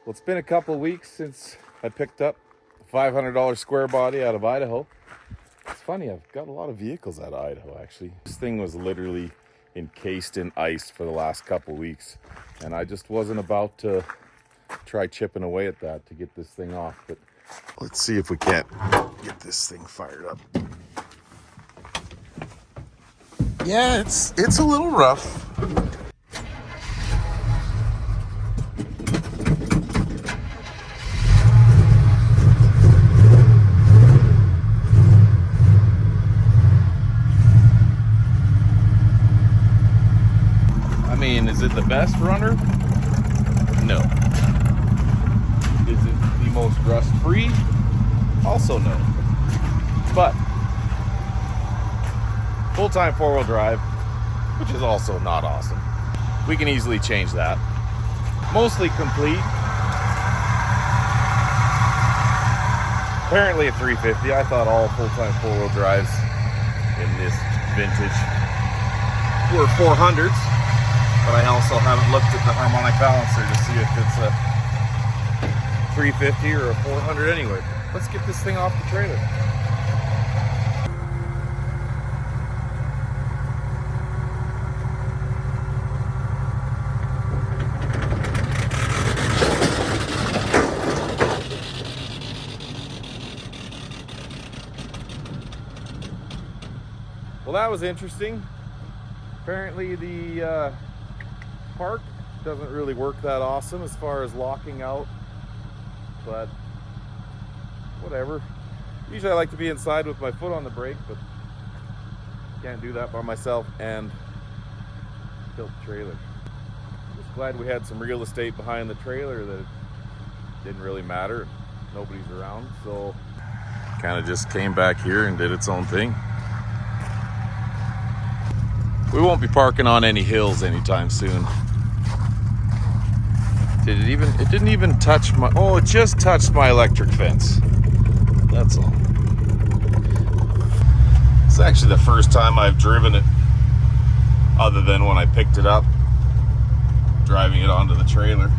Well, it's been a couple of weeks since I picked up a $500 SquareBody out of Idaho. It's funny, I've got a lot of vehicles out of Idaho, actually. This thing was literally encased in ice for the last couple of weeks, and I just wasn't about to try chipping away at that to get this thing off. But let's see if we can't get this thing fired up. Yeah, it's a little rough. I mean, is it the best runner? No. Is it the most rust-free? Also no. But full-time four-wheel drive, which is also not awesome. We can easily change that. Mostly complete. Apparently at 350. I thought all full-time four-wheel drives in this vintage were 400s. But I also haven't looked at the harmonic balancer to see if it's a 350 or a 400 anyway. Let's get this thing off the trailer. Well, that was interesting. Apparently the park doesn't really work that awesome as far as locking out, but whatever. Usually I like to be inside with my foot on the brake, but can't do that by myself and tilt the trailer. Just glad we had some real estate behind the trailer that it didn't really matter. Nobody's around, so kind of just came back here and did its own thing. We won't be parking on any hills anytime soon. It didn't even touch my, oh, it just touched my electric fence. That's all. It's actually the first time I've driven it, other than when I picked it up, driving it onto the trailer.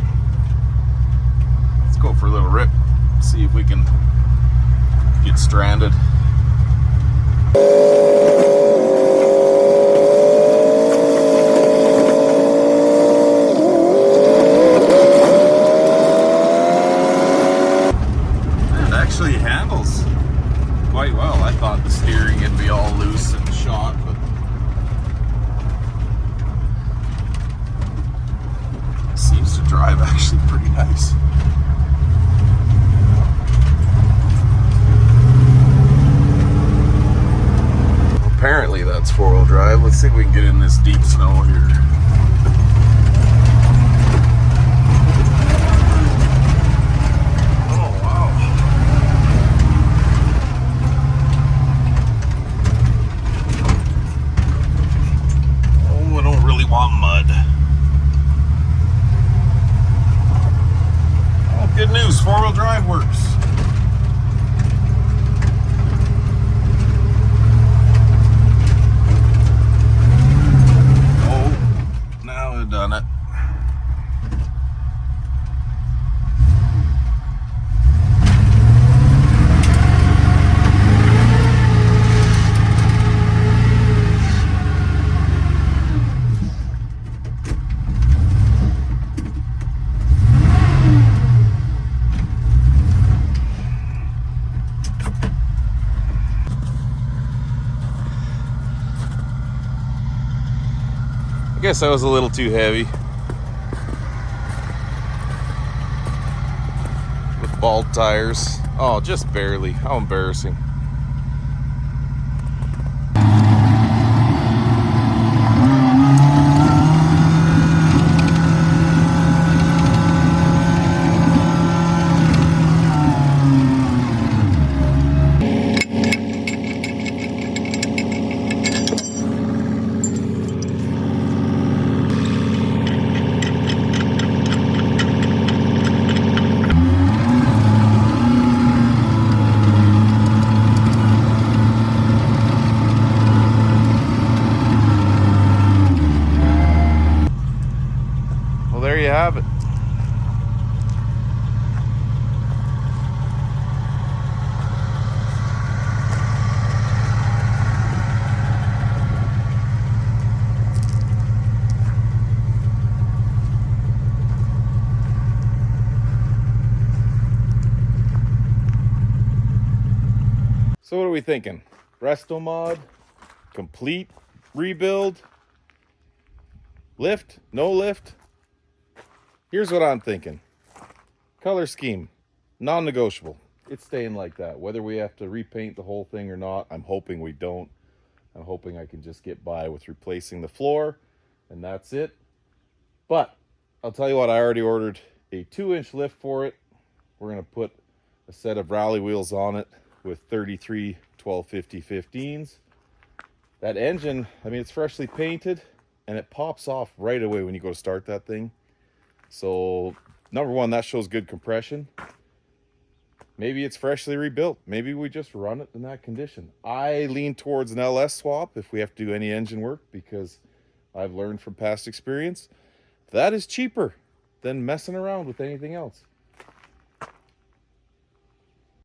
Let's go for a little rip, see if we can get stranded. Actually handles quite well. I thought the steering would be all loose and shot, but it seems to drive actually pretty nice. Apparently that's four-wheel drive. Let's see if we can get in this deep snow here. Good news, four-wheel drive works. Oh, now we've done it. I guess that was a little too heavy. With bald tires. Oh, just barely. How embarrassing. So what are we thinking? Resto mod, complete rebuild, lift, no lift? Here's what I'm thinking. Color scheme, non-negotiable. It's staying like that. Whether we have to repaint the whole thing or not, I'm hoping we don't. I'm hoping I can just get by with replacing the floor, and that's it. But I'll tell you what, I already ordered a 2-inch lift for it. We're going to put a set of rally wheels on it with 33 1250 15s. That engine, I mean, it's freshly painted, and it pops off right away when you go to start that thing. So, number one, that shows good compression. Maybe it's freshly rebuilt. Maybe we just run it in that condition. I lean towards an LS swap if we have to do any engine work, because I've learned from past experience that is cheaper than messing around with anything else.